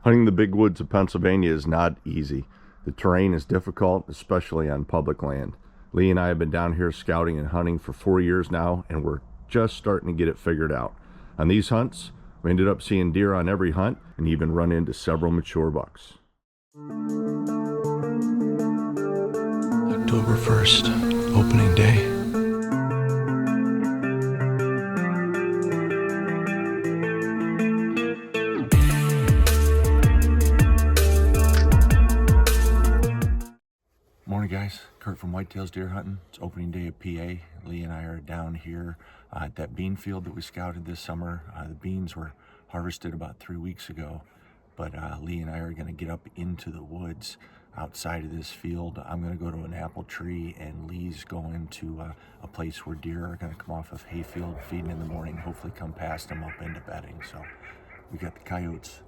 Hunting the big woods of Pennsylvania is not easy. The terrain is difficult, especially on public land. Lee and I have been down here scouting and hunting for 4 years now, and we're just starting to get it figured out. On these hunts, we ended up seeing deer on every hunt and even run into several mature bucks. October 1st, opening day. Morning guys, Kurt from WhiteTAILS Deer Hunting. It's opening day of PA. Lee and I are down here at that bean field that we scouted this summer. The beans were harvested about 3 weeks ago, but Lee and I are going to get up into the woods outside of this field. I'm going to go to an apple tree, and Lee's going to a place where deer are going to come off of hayfield feeding in the morning, hopefully come past them up into bedding. So we got the coyotes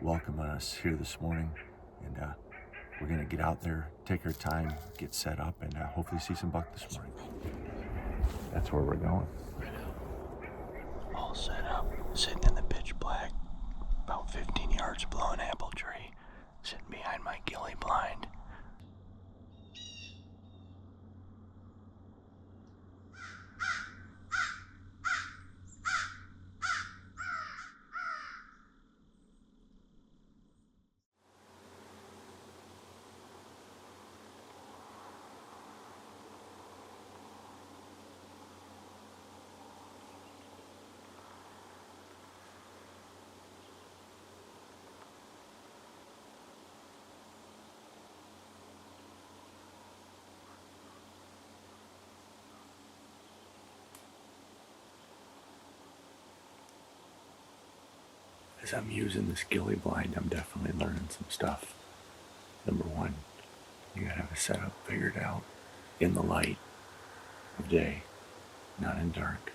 welcoming us here this morning, and we're gonna get out there, take our time, get set up, and hopefully see some buck this morning. That's where we're going. All set up, sitting in the pitch black, about 15 yards below an apple tree, sitting behind my ghillie blind. As I'm using this ghillie blind, I'm definitely learning some stuff. Number one, you gotta have a setup figured out in the light of day, not in dark.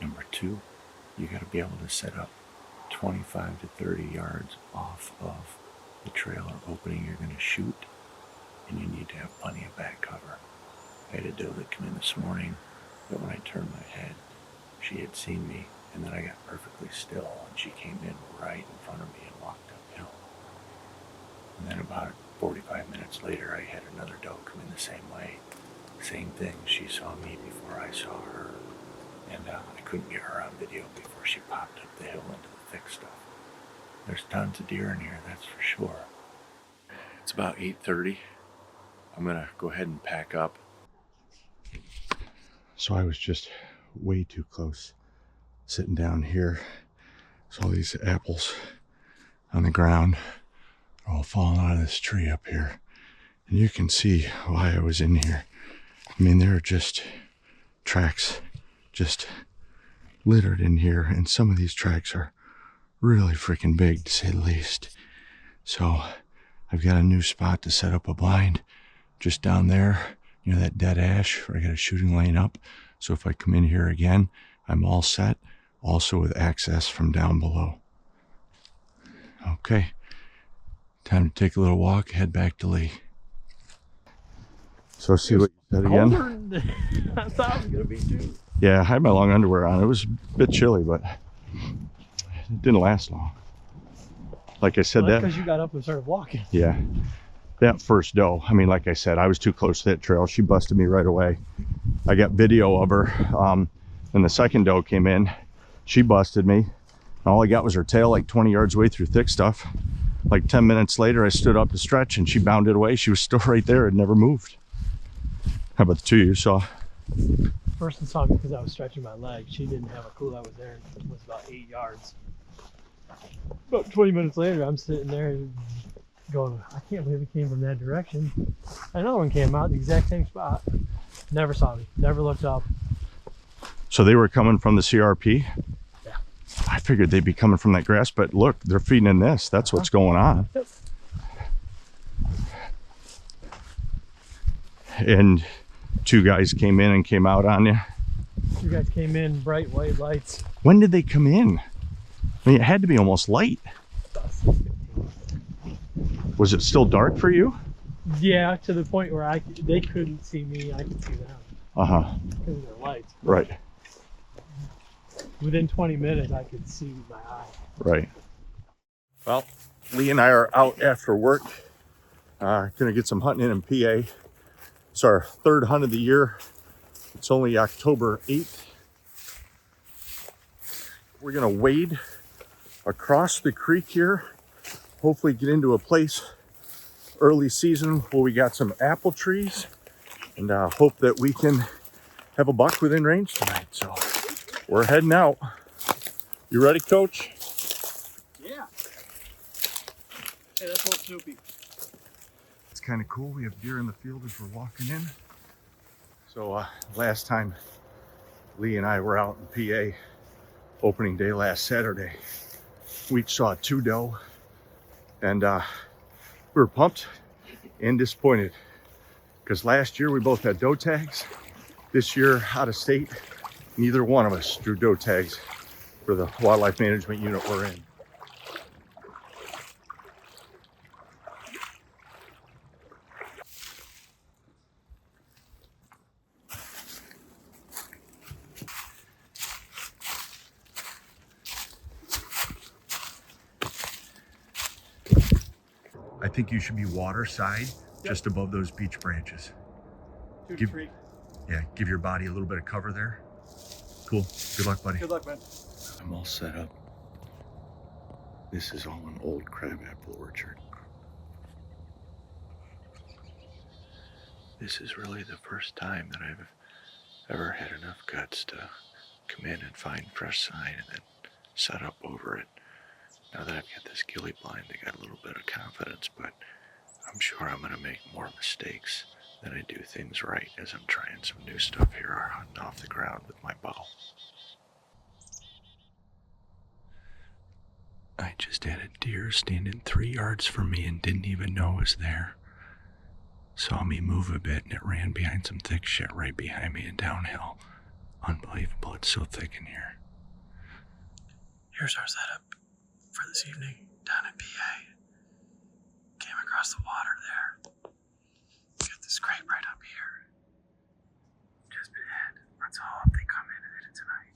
Number two, you gotta be able to set up 25 to 30 yards off of the trail or opening you're gonna shoot, and you need to have plenty of back cover. I had a doe that come in this morning, but when I turned my head, she had seen me, and then I got perfectly still, and she came in right in front of me and walked uphill. And then about 45 minutes later, I had another doe come in the same way. Same thing, she saw me before I saw her, and I couldn't get her on video before she popped up the hill into the thick stuff. There's tons of deer in here, that's for sure. It's about 8:30. I'm gonna go ahead and pack up. So I was just way too close. Sitting down here, so all these apples on the ground are all falling out of this tree up here, and you can see why I was in here. I mean, there are just tracks just littered in here, and some of these tracks are really freaking big, to say the least. So I've got a new spot to set up a blind just down there, you know, that dead ash where I got a shooting lane up, so if I come in here again, I'm all set, also with access from down below. Okay, time to take a little walk, head back to Lee. So see what you said again? I thought it was gonna be too. Yeah, I had my long underwear on. It was a bit chilly, but it didn't last long. Like I said, Well, that because you got up and started walking. Yeah, that first doe, I mean, like I said, I was too close to that trail. She busted me right away. I got video of her. And the second doe came in, she busted me. And all I got was her tail like 20 yards away through thick stuff. Like 10 minutes later, I stood up to stretch and she bounded away. She was still right there and never moved. How about the two you saw? Person saw me because I was stretching my leg. She didn't have a clue I was there. It was about 8 yards. About 20 minutes later, I'm sitting there going, I can't believe it came from that direction. Another one came out the exact same spot. Never saw me, never looked up. So they were coming from the CRP? Yeah. I figured they'd be coming from that grass, but look, they're feeding in this. That's what's going on. Yep. And two guys came in and came out on you? You guys came in, bright white lights. When did they come in? I mean, it had to be almost light. Was it still dark for you? Yeah, to the point where they couldn't see me, I could see them. Uh-huh. Because of their lights. Right. Within 20 minutes, I could see with my eye. Right. Well, Lee and I are out after work. Gonna get some hunting in PA. It's our third hunt of the year. It's only October 8th. We're gonna wade across the creek here. Hopefully get into a place early season where we got some apple trees, and hope that we can have a buck within range tonight. So we're heading out. You ready, Coach? Yeah. Hey, that's old Snoopy. It's kind of cool. We have deer in the field as we're walking in. So last time Lee and I were out in PA, opening day last Saturday, we each saw 2 doe, and we were pumped and disappointed because last year we both had doe tags. This year, out of state, neither one of us drew doe tags for the wildlife management unit we're in. I think you should be water side, just above those beech branches. Give your body a little bit of cover there. Cool. Good luck, buddy. Good luck, man. I'm all set up. This is all an old crabapple orchard. This is really the first time that I've ever had enough guts to come in and find fresh sign and then set up over it. Now that I've got this gilly blind, I got a little bit of confidence, but I'm sure I'm going to make more mistakes than I do things right as I'm trying some new stuff here or hunting off the ground with my bow. I just had a deer standing 3 yards from me and didn't even know it was there. Saw me move a bit and it ran behind some thick shit right behind me and downhill. Unbelievable, it's so thick in here. Here's our setup for this evening down in PA. Came across the water there. Got this scrape right up here. Just been hit. Let's hope they come in and hit it tonight.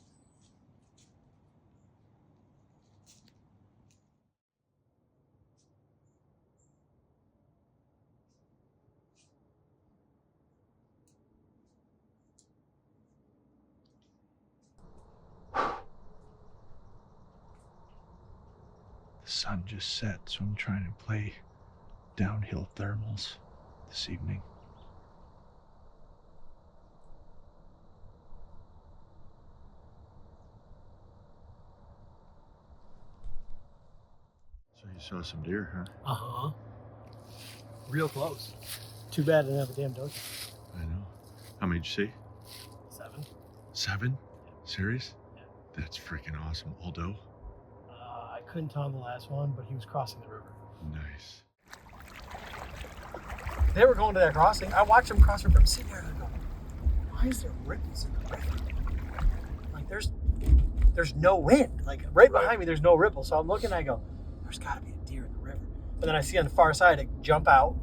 The sun just set, so I'm trying to play downhill thermals this evening. So you saw some deer, huh? Uh-huh. Real close. Too bad I didn't have a damn doe. I know. How many did you see? 7. 7? Serious? Yeah. That's freaking awesome. All doe? I couldn't tell on the last one, but he was crossing the river. Nice. They were going to that crossing. I watched them cross the river. I'm sitting there and I go, why is there ripples in the river? Like there's no wind. Like right behind me, there's no ripple. So I'm looking and I go, there's got to be a deer in the river. And then I see on the far side it jump out,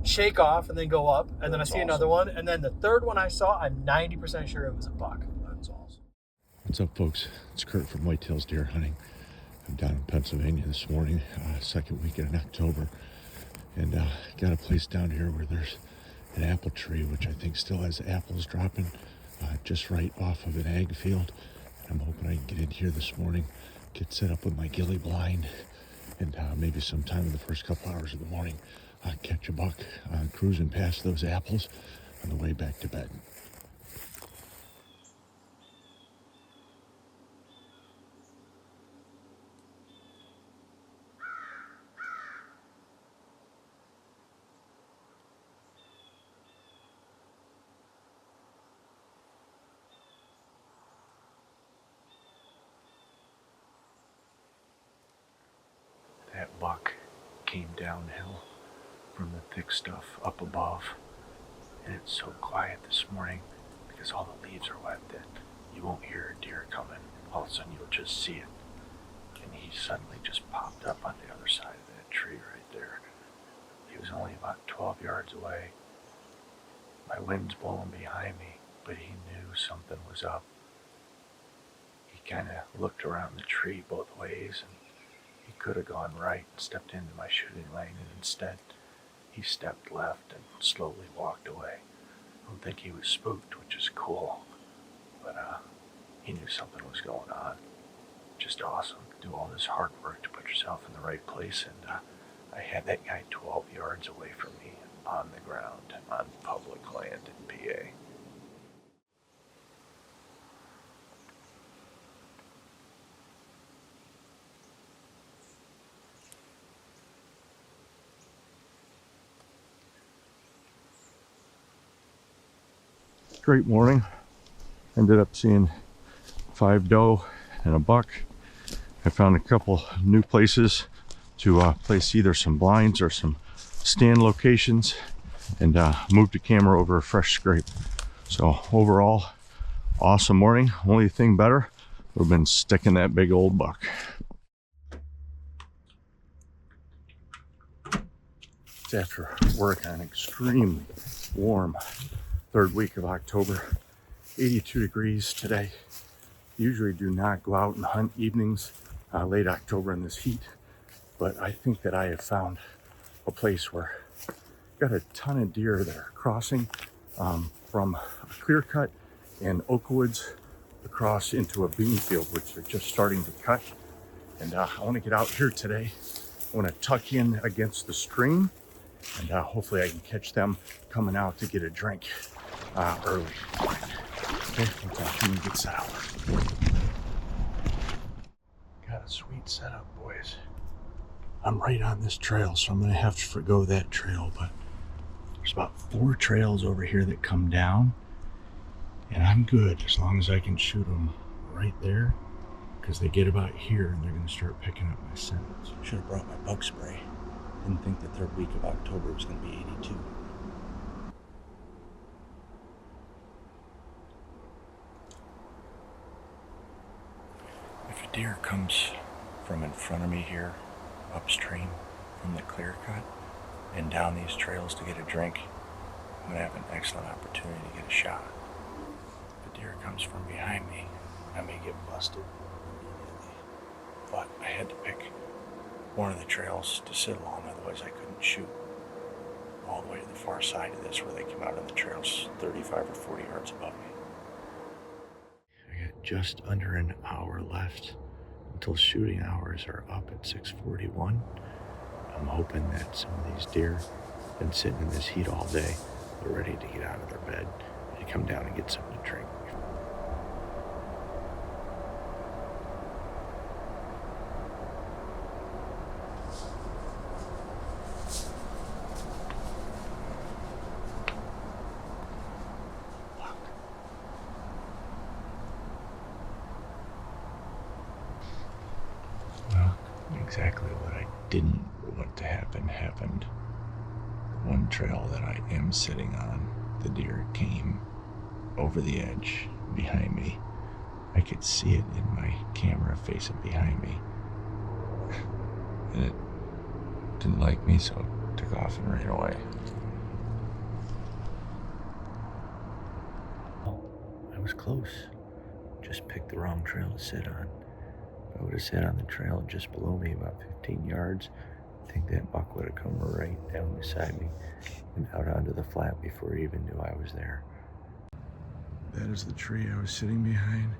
shake off, and then go up. And then I see another one. And then the third one I saw, I'm 90% sure it was a buck. That's awesome. What's up, folks? It's Kurt from WhiteTAILS Deer Hunting. I'm down in Pennsylvania this morning, second weekend in October, and got a place down here where there's an apple tree, which I think still has apples dropping just right off of an ag field. And I'm hoping I can get in here this morning, get set up with my gilly blind, and maybe sometime in the first couple hours of the morning, catch a buck cruising past those apples on the way back to bed. That buck came downhill from the thick stuff up above, and it's so quiet this morning because all the leaves are wet that you won't hear a deer coming. All of a sudden you'll just see it, and he suddenly just popped up on the other side of that tree right there. He was only about 12 yards away. My wind's blowing behind me, but he knew something was up. He kind of looked around the tree both ways, and he could have gone right and stepped into my shooting lane, and instead he stepped left and slowly walked away. I don't think he was spooked, which is cool, but he knew something was going on. Just awesome. Do all this hard work to put yourself in the right place, and I had that guy 12 yards away from me on the ground on public land in PA. Great morning. Ended up seeing 5 doe and a buck. I found a couple new places to place either some blinds or some stand locations, and moved the camera over a fresh scrape. So overall, awesome morning. Only thing better would have been sticking that big old buck. It's after work on an extremely warm third week of October. 82 degrees today. Usually do not go out and hunt evenings late October in this heat, but I think that I have found a place where got a ton of deer that are crossing from a clear cut and oak woods across into a bean field, which they're just starting to cut. And I want to get out here today. I want to tuck in against the stream, and hopefully I can catch them coming out to get a drink early. Okay, let's actually get set up. Got a sweet setup, boys. I'm right on this trail, so I'm gonna have to forgo that trail, but there's about 4 trails over here that come down, and I'm good as long as I can shoot them right there, because they get about here and they're gonna start picking up my scent. So I should have brought my bug spray. Didn't think the third week of October was gonna be 82. If a deer comes from in front of me here, upstream from the clear cut, and down these trails to get a drink, I'm going to have an excellent opportunity to get a shot. If a deer comes from behind me, I may get busted immediately. But I had to pick one of the trails to sit along, otherwise I couldn't shoot all the way to the far side of this where they came out on the trails 35 or 40 yards above me. I got just under an hour left until shooting hours are up at 6:41. I'm hoping that some of these deer have been sitting in this heat all day. They're ready to get out of their bed and come down and get something to drink. Well, exactly what I didn't want to happen happened. One trail that I am sitting on, the deer came over the edge behind me. I could see it in my camera facing behind me. And it didn't like me, so it took off and ran away. I was close. Just picked the wrong trail to sit on. If I would have sat on the trail just below me about 15 yards, I think that buck would have come right down beside me and out onto the flat before he even knew I was there. That is the tree I was sitting behind.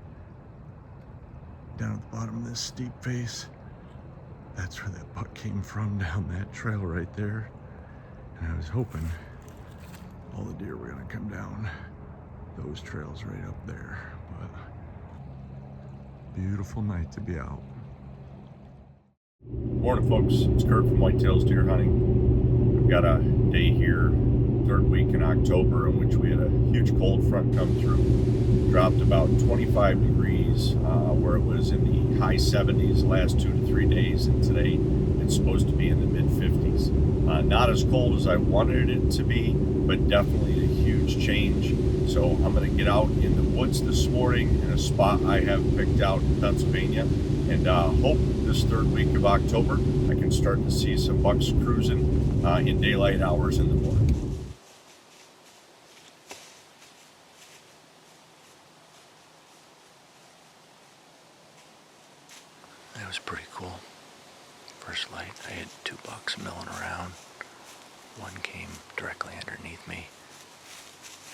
Down at the bottom of this steep face. That's where that buck came from, down that trail right there. And I was hoping all the deer were gonna come down those trails right up there. But beautiful night to be out. Morning, folks. It's Kurt from WhiteTAILS Deer Hunting. We've got a day here, third week in October, in which we had a huge cold front come through. Dropped about 25 degrees, where it was in the high 70s the last 2 to 3 days, and today it's supposed to be in the mid 50s. Not as cold as I wanted it to be, but definitely a huge change. So I'm going to get out in the woods this morning in a spot I have picked out in Pennsylvania, and hope this third week of October I can start to see some bucks cruising in daylight hours in the morning. That was pretty cool. bucks milling around. One came directly underneath me,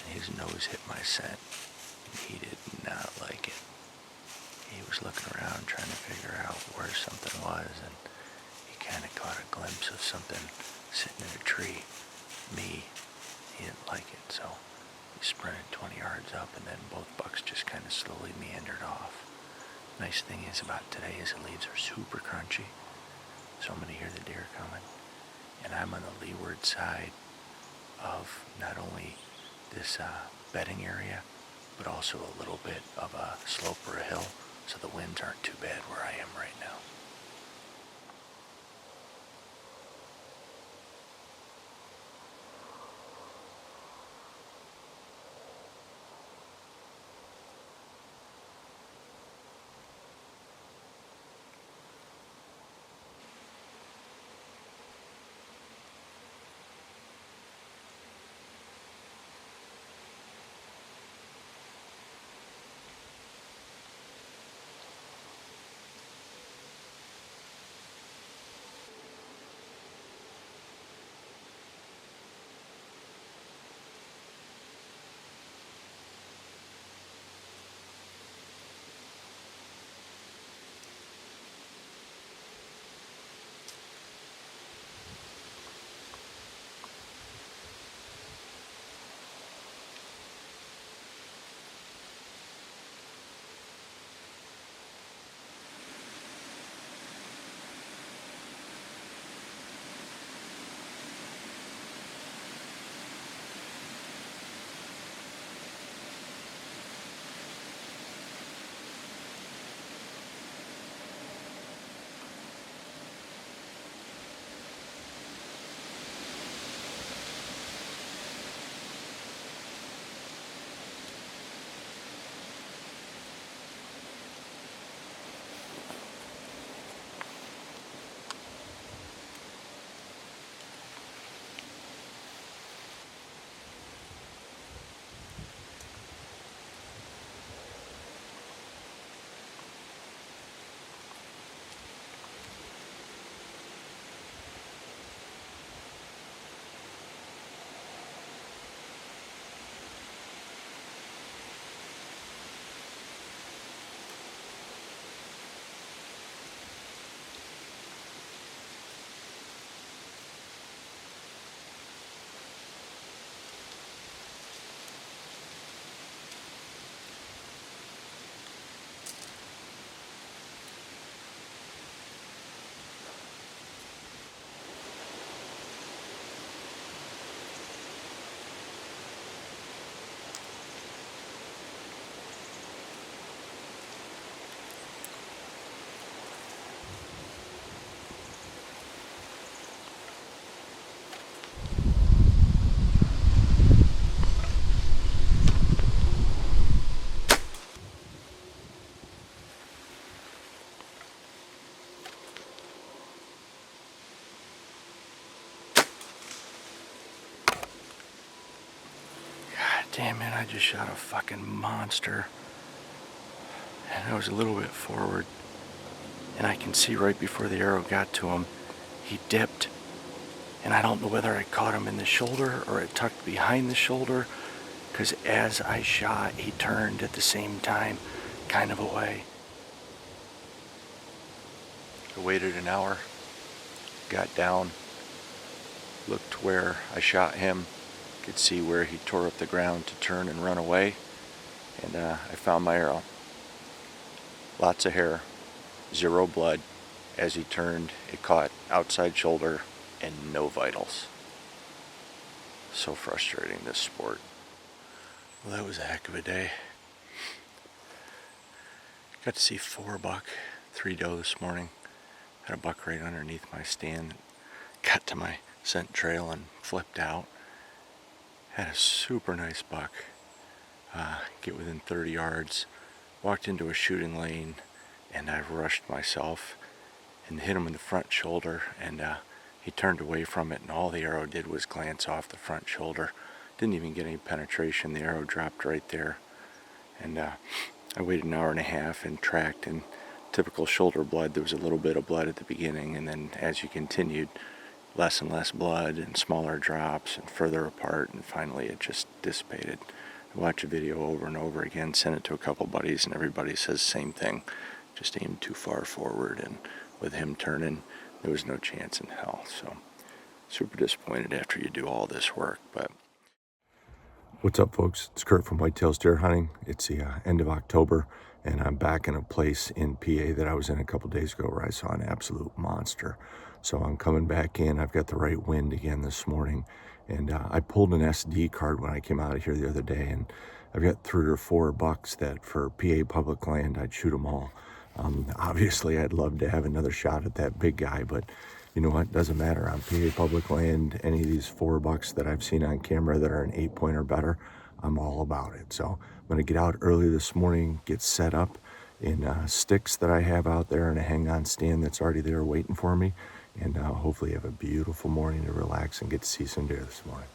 and his nose hit my scent. He did not like it. He was looking around trying to figure out where something was, and he kind of caught a glimpse of something sitting in a tree. Me, he didn't like it, so he sprinted 20 yards up, and then both bucks just kind of slowly meandered off. Nice thing is about today is the leaves are super crunchy, so I'm going to hear the deer coming. And I'm on the leeward side of not only this bedding area, but also a little bit of a slope or a hill, so the winds aren't too bad where I am right now. Damn it, I just shot a fucking monster. And I was a little bit forward. And I can see right before the arrow got to him, he dipped. And I don't know whether I caught him in the shoulder or it tucked behind the shoulder. Because as I shot, he turned at the same time, kind of away. I waited an hour, got down, looked where I shot him. Could see where he tore up the ground to turn and run away, and I found my arrow. Lots of hair, zero blood. As he turned, it caught outside shoulder and no vitals. So frustrating, this sport. Well, that was a heck of a day. Got to see 4 buck, 3 doe this morning. Had a buck right underneath my stand. Got to my scent trail and flipped out. Had a super nice buck, get within 30 yards, walked into a shooting lane, and I rushed myself and hit him in the front shoulder, and he turned away from it, and all the arrow did was glance off the front shoulder. Didn't even get any penetration. The arrow dropped right there, and I waited an hour and a half and tracked, and typical shoulder blood, there was a little bit of blood at the beginning, and then as you continued, less and less blood and smaller drops and further apart, and finally it just dissipated. I watch a video over and over again, send it to a couple buddies, and everybody says the same thing. Just aimed too far forward, and with him turning, there was no chance in hell. So super disappointed after you do all this work. But what's up, folks? It's Kurt from WhiteTAILS Deer Hunting. It's the end of October, and I'm back in a place in PA that I was in a couple days ago where I saw an absolute monster. So I'm coming back in. I've got the right wind again this morning, and I pulled an SD card when I came out of here the other day, and I've got 3 or 4 bucks that for PA public land, I'd shoot them all. Obviously, I'd love to have another shot at that big guy, but you know what? Doesn't matter. On PA public land, any of these 4 bucks that I've seen on camera that are an 8-point or better, I'm all about it. So I'm going to get out early this morning, get set up in sticks that I have out there and a hang-on stand that's already there waiting for me, and hopefully have a beautiful morning to relax and get to see some deer this morning.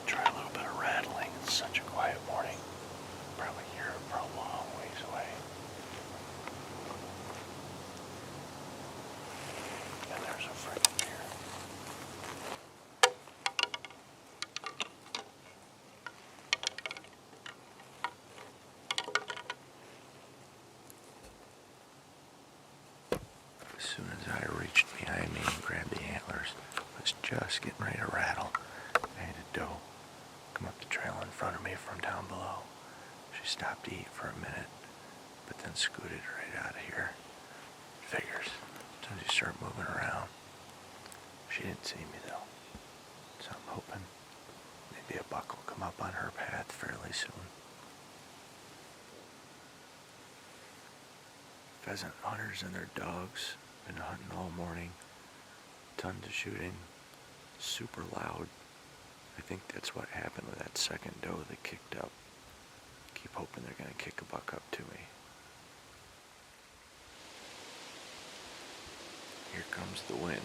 try a little bit of rattling. It's such a quiet morning. Probably hear it for a long ways away. And there's a friggin' deer. As soon as I reached behind me and grabbed the antlers, I was just getting ready to rattle. I had a doe come up the trail in front of me from down below. She stopped to eat for a minute, but then scooted right out of here. Figures. As soon as you start moving around. She didn't see me though, so I'm hoping maybe a buck will come up on her path fairly soon. Pheasant hunters and their dogs been hunting all morning. Tons of shooting. Super loud. I think that's what happened with that second doe that kicked up. Keep hoping they're going to kick a buck up to me. Here comes the wind.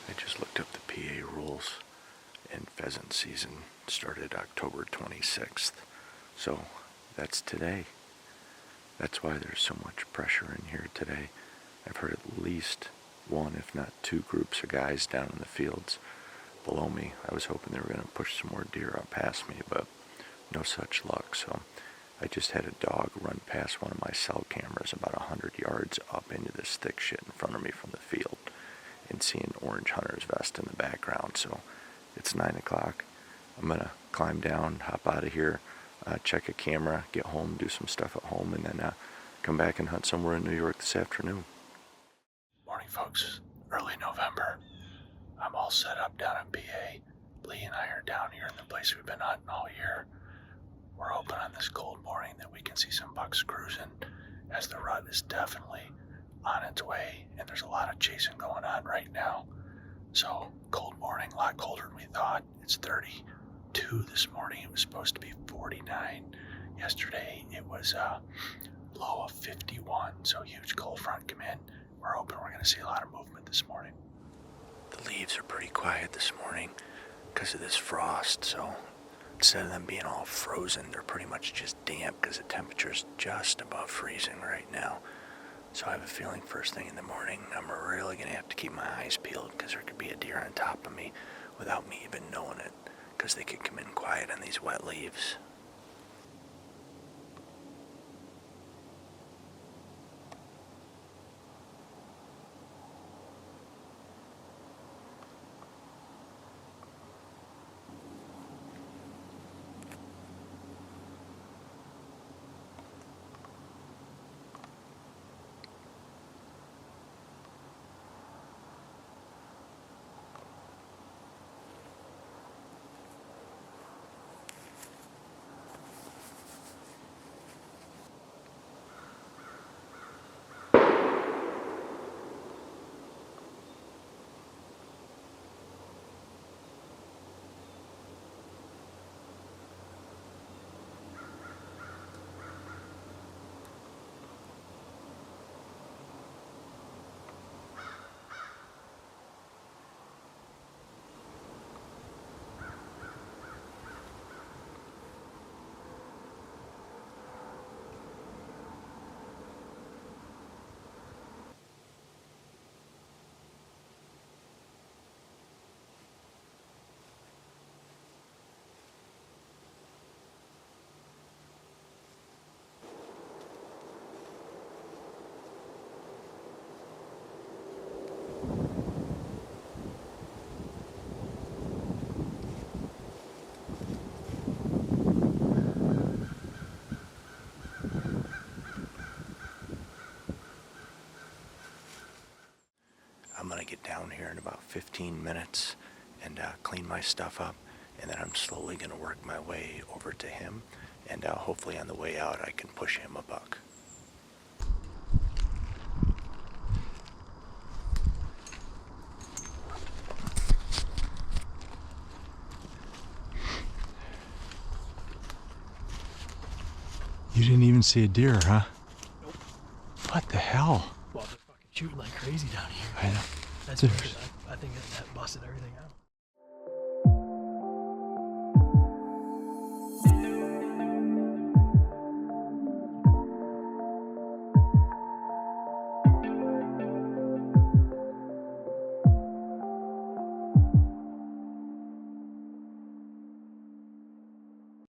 I just looked up the PA rules, and pheasant season started October 26th. So that's today. That's why there's so much pressure in here today. I've heard at least 1, if not 2 groups of guys down in the fields below me. I was hoping they were going to push some more deer up past me, but no such luck. So I just had a dog run past one of my cell cameras about 100 yards up into this thick shit in front of me from the field, and see an orange hunter's vest in the background. So it's 9 o'clock. I'm going to climb down, hop out of here, check a camera, get home, do some stuff at home, and then come back and hunt somewhere in New York this afternoon. Morning, folks. Early November. I'm all set up down in PA. Lee and I are down here in the place we've been hunting all year. We're hoping on this cold morning that we can see some bucks cruising, as the rut is definitely on its way, and there's a lot of chasing going on right now. So, cold morning, a lot colder than we thought. It's 32 this morning. It was supposed to be 49. Yesterday, it was a low of 51, so huge cold front come in. We're hoping we're going to see a lot of movement this morning. The leaves are pretty quiet this morning because of this frost, so instead of them being all frozen, they're pretty much just damp because the temperature's just above freezing right now. So I have a feeling first thing in the morning, I'm really going to have to keep my eyes peeled because there could be a deer on top of me without me even knowing it, because they could come in quiet on these wet leaves. down here in about 15 minutes and clean my stuff up, and then I'm slowly going to work my way over to him, and hopefully on the way out I can push him a buck. You didn't even see a deer, huh? Nope. What the hell? Well, they're fucking shooting like crazy down here. I know. That's because I think that busted everything out.